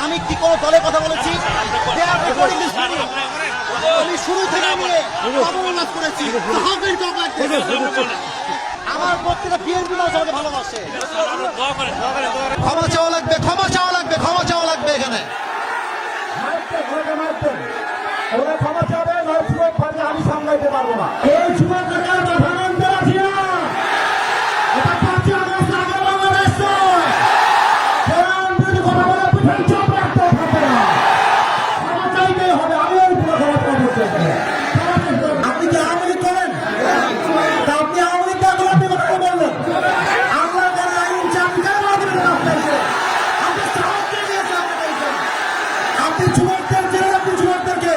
আমি কি কোনো দলের কথা বলেছি? আমি শুরু থেকে নিয়ে অবমাননা করেছি। আমার প্রত্যেকটা বিএনপি আমাকে ভালোবাসে। ক্ষমা চাওয়া লাগবে, ক্ষমা চাওয়া লাগবে, ক্ষমা চাওয়া লাগবে। এখানে ক্ষমা চাবে, আমি সামলাইতে পারবো না। এই যুবক আপনি কি আওয়ামী লীগ করেন? তা আপনি আওয়ামী লীগ আপনি কথা বললেন। আল্লাহ যারা আইন আপনি যুবকদের জেলে, আপনি যুবকদেরকে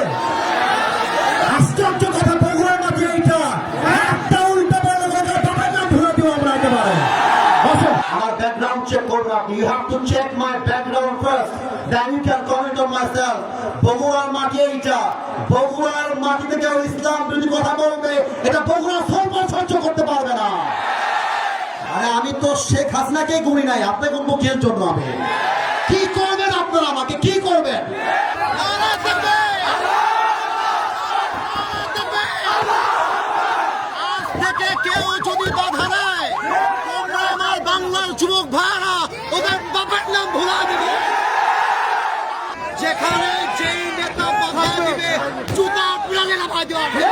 আশ্চর্য কথা বগুড়ার মাঝে এইটা একটা উল্টা পাল্টা কথা বাবার নাম ধরে দিব আমরা একেবারে। আমার ব্যাকগ্রাউন্ড চেক করবে আপনি। You have to check my background first, then you can comment on myself. বগুড়ার মাটি এইটা, বগুড়ার মাটিতে কেউ ইসলাম বিরোধী কথা বলবে, এটা বগুড়া সহ্য করতে পারবে না। আরে আমি তো শেখ হাসিনাকে গুনি নাই, আপনি কোন মুখের জন্য আমি কি করবেন? আপনারা আমাকে কি করবেন? কেউ যদি বাধা দেয়, তোমরা আমার বাংলার যুবক ভাইরা ওদের বাবার নাম ভুলা দিবে। যেখানে যেই নেতা বাধা দিবে, জুতা পুরানে নামায় দেওয়া হবে।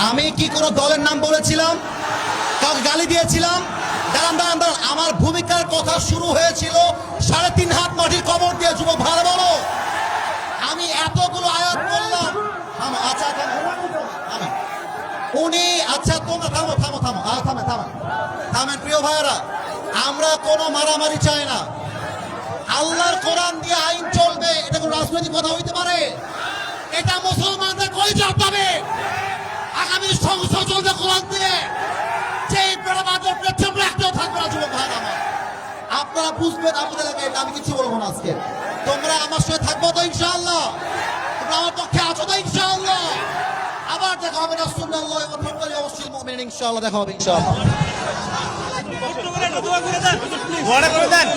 আমি কি কোনো দলের নাম বলেছিলাম? কাউকে গালি দিয়েছিলাম? দাঁড়ান দাঁড়ান দাঁড়ান, আমার ভূমিকার কথা শুরু হয়েছিল 3.5 হাত মাটির কবর দিয়ে। যুবক ভালো বলো, আমি এতগুলো আয়াত করলাম। আচ্ছা উনি, আচ্ছা তোমরা থামো থামো থামো থামেন থামেন থামেন প্রিয় ভাইয়েরা, আমরা কোনো মারামারি চাই না। আল্লাহর কোরআন দিয়ে আইন চলবে, এটা কোনো রাজনৈতিক কথা হইতে পারে? এটা মুসলমানদের কলিজা পাবে। আগামী সংসদ চলবে কোরআন দিয়ে, যেই প্রমাণের পেছনে একটাও থাকবে না। যুবক ভাইয়েরা আমার, আপনারা বুঝবেন আপনাদের লাগে, এটা আমি কিছু বলবো না আজকে। তোমরা আমার সাথে থাকবো তো ইনশাআল্লাহ? তোমরা আমার পক্ষে আছো তো ইনশাআল্লাহ? আবার দেখা হবে না সুন্নাল্লাহ ওয়া তাওয়াক্কাল অবশ্যই মুমিন ইনশাআল্লাহ দেখা হবে ইনশাআল্লাহ। দোয়া করে দেন।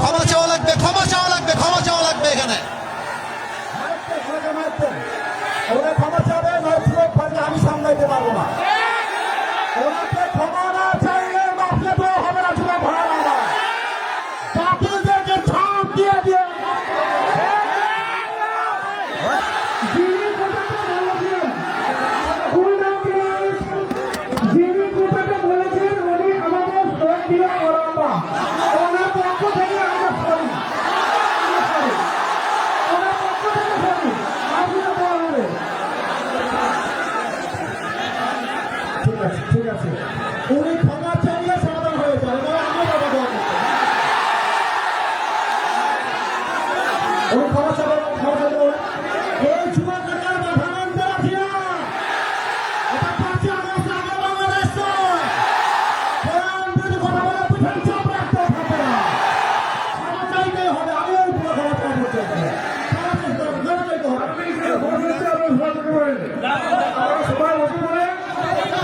ক্ষমা চাওয়া লাগবে, ক্ষমা চাওয়া লাগবে, ক্ষমা চাওয়া লাগবে। এখানে ক্ষমা চাবে, আমি সামলাইতে পারবো না। ওনাকে ক্ষমা না চাইলে বাপলে তো হবে না। যুবক ভাড়া বাপুদেরকে ছাপ দিয়ে দিয়ে যিনি কোথাকে বলেছেন উনি আমাদের ভোট দিয়ে ওরাম্বা, ওনার পক্ষ থেকে আমরা সরি, ওনার পক্ষ থেকে সরি, আপনারা দেওয়া হবে। ঠিক আছে ঠিক আছে, উনি ক্ষমা চাইলে সমাধান হয়ে যায়। এবার আমরা বাবা দোয়া করতে উনি ক্ষমা চাবেন, ক্ষমা চাইলে এই যুবক নেতার বাধা মানতে রাখি না। এটা 5 আগস্ট আগে বাংলাদেশ নয়। কোরআন বিরোধী কথা বলে পিছনে চাপ রাখতে থাকবে না। ক্ষমা চাইতেই হবে, আমিও পুরো ক্ষমা চাইতে হবে। ক্ষমা চাইতে হবে। সবাই বসে পড়ে কথা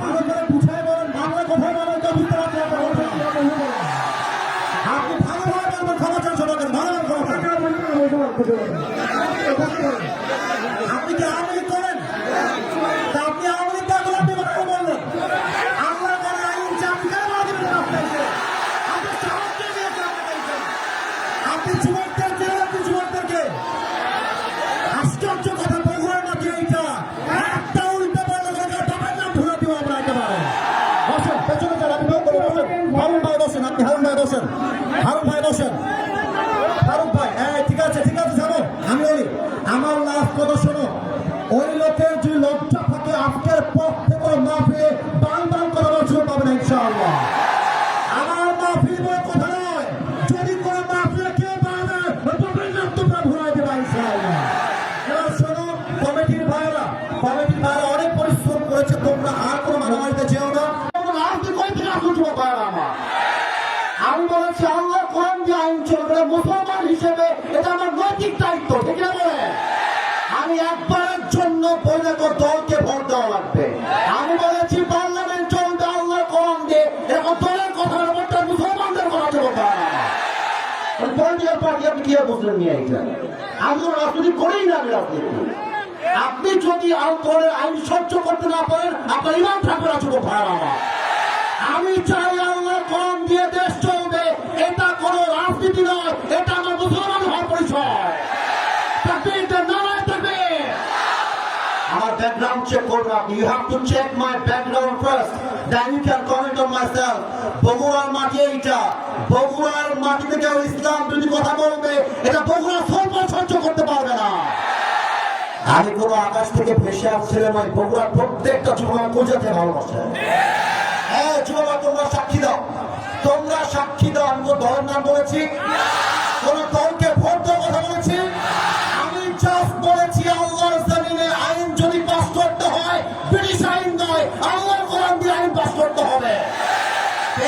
ভালো করে বুঝাই বলেন, বাংলা কথা বলেন তো বুঝতে পারছি। আপনি ভালোভাবে বলবেন, ক্ষমা চান সবাইকে, ভালো ক্ষমা চান। আপনি কি আওয়ামী লীগ করেন? তা আপনি আওয়ামী লীগ আপনি কথা বললেন। আমরা যারা আইন চাপিয়ে আপনি যুবকদের জেলে, আপনি যুবকদেরকে আশ্চর্য কথা বগুড়ার মাঝে এইটা একটা উল্টা পাল্টা কথা বাবার নাম ধরে দিব আমরা একেবারে। বসেন, পেছনে যান, আপনি বসেন। হারুন ভাই বসেন, আপনি হারুন ভাই বসেন, হারুন ভাই বসেন, ফারুক ভাই। হ্যাঁ ঠিক আছে ঠিক আছে, জানো আমি বলি আমার লাভ কথা শোনো। ওই লোকের যদি লজ্জা থাকে আজকের পর থেকে মাহফিলে বান বান করার সুযোগ পাবে না ইনশাআল্লাহ। আমার মাহফিল বলে কথা নয়, যদি কোনো মাহফিলে কেউ পাবে তোমরা ঘুরাই দেবা ইনশাআল্লাহ। এবার শোনো কমিটির ভাইরা, নিয়ে এটা আমি রাজনীতি করেই না। আমি রাজনীতি আপনি যদি আলকোহলের আইন সহ্য করতে না পারেন আপনার ইমাম ঠাকুর আছে গো ভাই আমার। আমি চাই আল্লাহ কোরআন দিয়ে দেশ চলবে, এটা কোনো রাজনীতি নয়, এটা আমার মুসলমান হওয়ার পরিচয়। তাকবীর, নারায়ে তাকবীর। আমার ব্যাকগ্রাউন্ড চেক করুন আপনি। You have to check my background first, then you can comment on myself. বগুড়ার মাটি এইটা, বগুড়ার মাটিতে কেউ ইসলাম যদি কথা বলবে এটা বগুড়া সহ্য করতে পারবে না। আমি কোনো আকাশ থেকে ভেসে আসছিলাম নয়, বগুড়ার প্রত্যেকটা যুবক পূজাতে ভালোবাসে। হ্যাঁ যুবক, তোমরা সাক্ষী দাও, তোমরা সাক্ষী দাও। আমি কোন দলের নাম বলেছি? কোন দলকে ভোট দেওয়ার কথা বলেছি? আমি জাস্ট বলেছি আল্লাহর জমিনে আইন যদি পাস করতে হয় ব্রিটিশ আইন নয়, আল্লাহর কোরআন দিয়ে আইন পাস করতে হবে।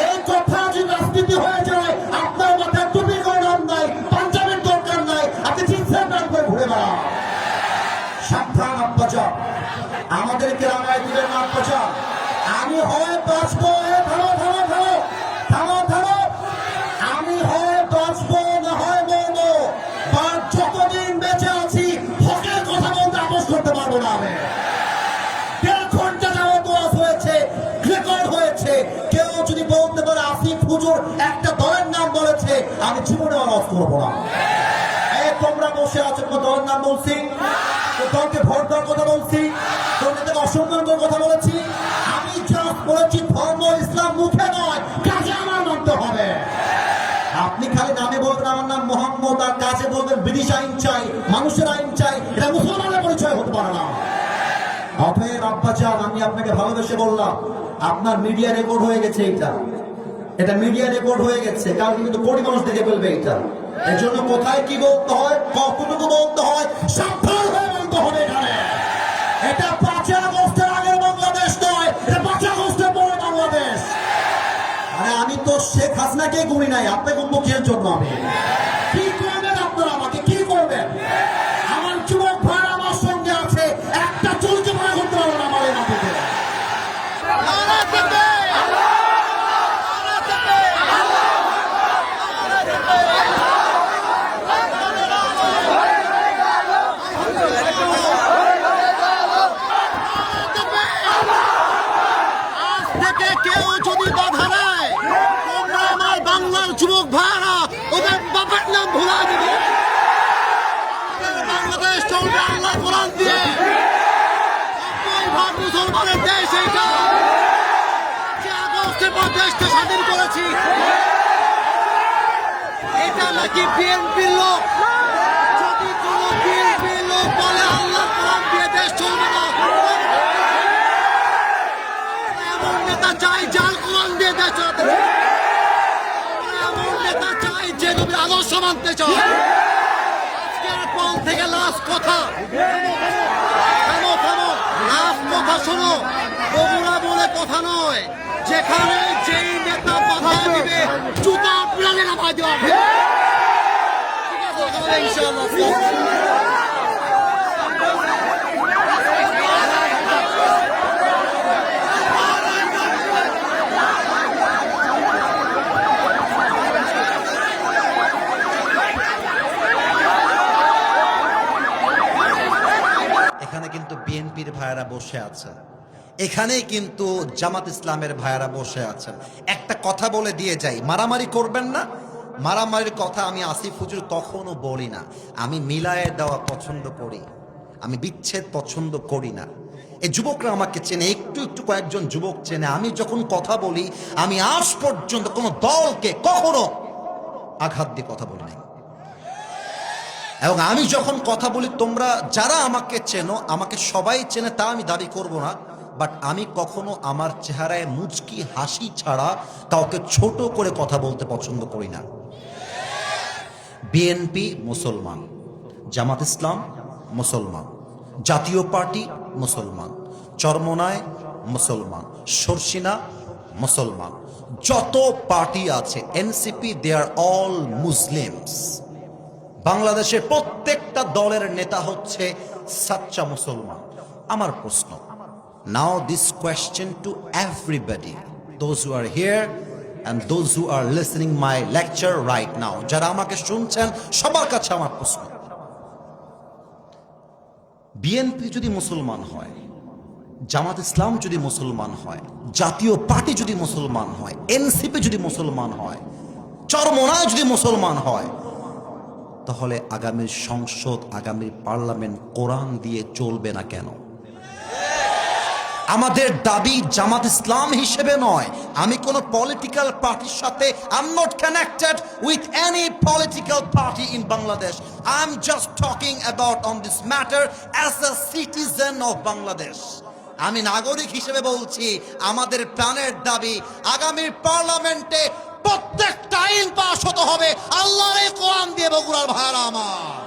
এই কথা যদি রাজনীতি হয়ে যায় আপনার মাথায় টুপি করার নাই, পাঞ্জাবের দরকার নাই, আপনি জিন্সের প্যান্ট পরে ঘুরে বেড়ান। সাবধান আব্বাজান, আমাদেরকে রামায় দিবেন না আব্বাজান। আমি হয় বাঁচবো, আমি হয় বাঁচবো না হয় মরবো, আর যতদিন বেঁচে আছি হকের কথা বলতে আপোষ করতে পারবো না। আমি 1.5 ঘন্টা যাওয়া দোয়াজ হয়েছে, রেকর্ড হয়েছে। কেউ যদি বলতে পারে আসিফ হুজুর একটা দলের নাম বলেছে, আমি জীবনে আওয়াজ করবো না। তোমরা বসে আছো, কোনো দলের নাম বলছি? দলকে ভোট দেওয়ার কথা বলছি? তোমরা অসম্মান করার কথা বলেছি? আমি জাস্ট বলেছি ধর্ম ইসলাম মুখে নয়, কাজে আমার মানতে হবে। আপনি খালি নামে বলবেন আমার নাম মোহাম্মদ, আর কাজে বলবেন ব্রিটিশ আইন চাই, মানুষের আইন চাই, এটা মুসলমানের পরিচয় হতে পারে না। অতএব আব্বাজান, আমি আপনাকে ভালোবেসে বললাম, আপনার মিডিয়া রেকর্ড হয়ে গেছে। এটা মিডিয়া রেকর্ড হয়ে গেছে, কারণ কিন্তু কোটি মানুষ দেখে ফেলবে এটা। এর জন্য কোথায় কি বলতে হয়, কতটুকু বলতে হয়, সাবধান হয়ে বলতে হবে। এখানে এটা 5 আগস্টের আগের বাংলাদেশ নয়, এটা 5 আগস্টের পরে বাংলাদেশ। আরে আমি তো শেখ হাসিনাকে গুনি নাই, আপনি কোন মুখের জন্য? আমি কি করবেন আপনারা? আমাকে কি করবেন? আমার যুবক ভাই আমার সঙ্গে আছে, একটা চুলকে মনে করতে পারবো না আমার এই মাটিতে। কেউ যদি বাধা দেয়, তোমরা আমার বাংলার যুবক ভাইরা ওদের বাবার নাম ভুলা দিবে। বাংলাদেশ চলবে আল্লাহ কোরআন দিয়ে, মুসলমানের দেশ। এইটা যে আগস্টের পর দেশকে স্বাধীন করেছি, এটা নাকি বিএনপির লোক? যদি কোন বিএনপির লোক বলে আল্লাহ কোরআন দিয়ে দেশ চলবে না, এমন নেতা চাই যার কোরআন দিয়ে দেশ চালাতে চায়, এমন নেতা চাই যে নবীর আদর্শ মানতে চায়। আজকের পর থেকে লাস্ট কথা, লাস্ট কথা শোনো, বগুড়া বলে কথা নয়, যেখানে যেই নেতা বাধা দিবে জুতা প্রাণে নামায় দেওয়া হবে। ঠিক আছে, ইনশাআল্লাহ। এখানে কিন্তু বিএনপির ভাইয়েরা বসে আছে, এখানেই কিন্তু জামাত ইসলামের ভাইয়েরা বসে আছেন। একটা কথা বলে দিয়ে যাই, মারামারি করবেন না। মারামারির কথা আমি আসিফ হুজুর কখনো বলি না। আমি মিলায়ে দেওয়া পছন্দ করি, আমি বিচ্ছেদ পছন্দ করি না। এই যুবকরা আমাকে চেনে, একটু একটু কয়েকজন যুবক চেনে। আমি যখন কথা বলি, আমি আজ পর্যন্ত কোনো দলকে কখনো আঘাত দিয়ে কথা বলি নাই। এবং আমি যখন কথা বলি, তোমরা যারা আমাকে চেনো, আমাকে সবাই চেনে তা আমি দাবি করব না, বাট আমি কখনো আমার চেহারায় মুচকি হাসি ছাড়া কাউকে ছোট করে কথা বলতে পছন্দ করি না। বিএনপি মুসলমান, জামাত ইসলাম মুসলমান, জাতীয় পার্টি মুসলমান, চরমনায় মুসলমান, শর্ষিনা মুসলমান, যত পার্টি আছে NCP, they are all Muslims. বাংলাদেশের প্রত্যেকটা দলের নেতা হচ্ছে সাচ্চা মুসলমান। আমার প্রশ্ন, now this question to everybody, those who are here and those who are listening my lecture right now, যারা আমাকে শুনছেন সবার কাছে আমার প্রশ্ন, বিএনপি যদি মুসলমান হয়, জামাত ইসলাম যদি মুসলমান হয়, জাতীয় পার্টি যদি মুসলমান হয়, এনসিপি যদি মুসলমান হয়, চরমোনায় যদি মুসলমান হয়, তাহলে আগামী সংসদ, আগামী পার্লামেন্ট কোরআন দিয়ে চলবে না কেন? আমাদের দাবি জামাত ইসলাম হিসেবে নয়, আমি কোন পলিটিক্যাল পার্টির সাথে I am not connected with any political party in Bangladesh. I am just talking about on this matter as a citizen of Bangladesh. আমি নাগরিক হিসেবে বলছি, আমাদের প্রাণের দাবি আগামী পার্লামেন্টে প্রত্যেকটা আইন পাস হতে হবে আল্লাহর এই কোরআন দিয়ে। বগুড়ার ভাইরা আমার,